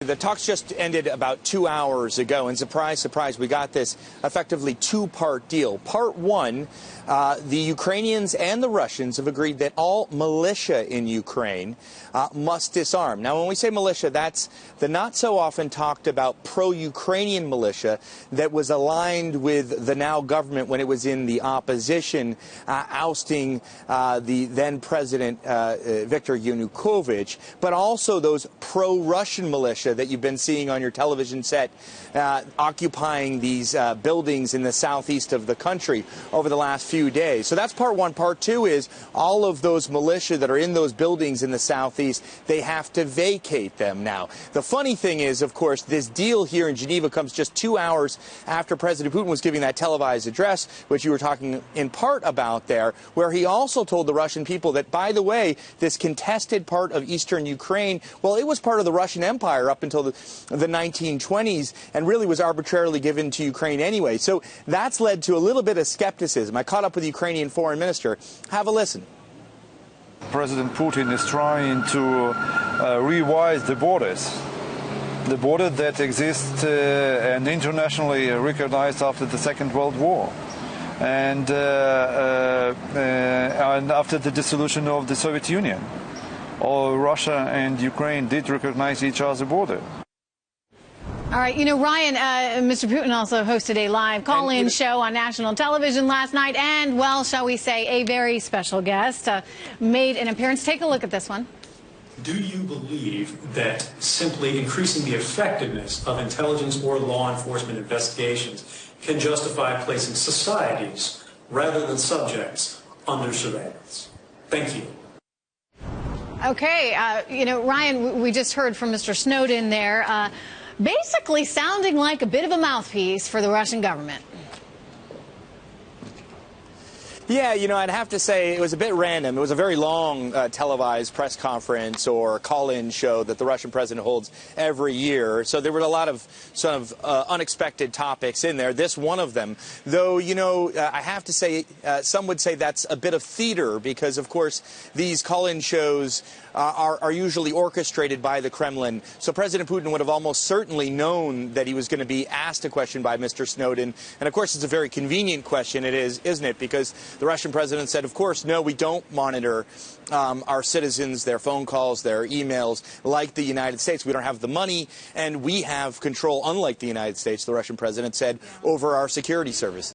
The talks just ended about 2 hours ago, and surprise, surprise, we got this effectively two-part deal. Part one, the Ukrainians and the Russians have agreed that all militia in Ukraine must disarm. Now, when we say militia, that's the not-so-often talked about pro-Ukrainian militia that was aligned with the now government when it was in the opposition, ousting the then-President Viktor Yanukovych, but also those pro-Russian militia that you've been seeing on your television set occupying these buildings in the southeast of the country over the last few days. So that's part one. Part two is all of those militia that are in those buildings in the southeast, they have to vacate them now. The funny thing is, of course, this deal here in Geneva comes just 2 hours after President Putin was giving that televised address, which you were talking in part about there, where he also told the Russian people that, by the way, this contested part of eastern Ukraine, well, it was part of the Russian Empire up until the 1920s and really was arbitrarily given to Ukraine anyway. So that's led to a little bit of skepticism. I caught up with the Ukrainian foreign minister. Have a listen. President Putin is trying to revise the borders. The border that exists and internationally recognized after the Second World War. And after the dissolution of the Soviet Union. Russia and Ukraine did recognize each other's border. All right, you know, Ryan, Mr. Putin also hosted a live call-in show on national television last night, and, well, shall we say, a very special guest made an appearance. Take a look at this one. Do you believe that simply increasing the effectiveness of intelligence or law enforcement investigations can justify placing societies rather than subjects under surveillance? Thank you. Okay, you know, Ryan, we just heard from Mr. Snowden there, basically sounding like a bit of a mouthpiece for the Russian government. Yeah, you know, I'd have to say it was a bit random. It was a very long televised press conference or call-in show that the Russian president holds every year. So there were a lot of sort of unexpected topics in there. This one of them, though, you know, I have to say some would say that's a bit of theater because, of course, these call-in shows are usually orchestrated by the Kremlin. So President Putin would have almost certainly known that he was going to be asked a question by Mr. Snowden. And, of course, it's a very convenient question. It is, isn't it? Because the Russian president said, of course, no, we don't monitor our citizens, their phone calls, their emails, like the United States. We don't have the money, and we have control, unlike the United States, the Russian president said, over our security service.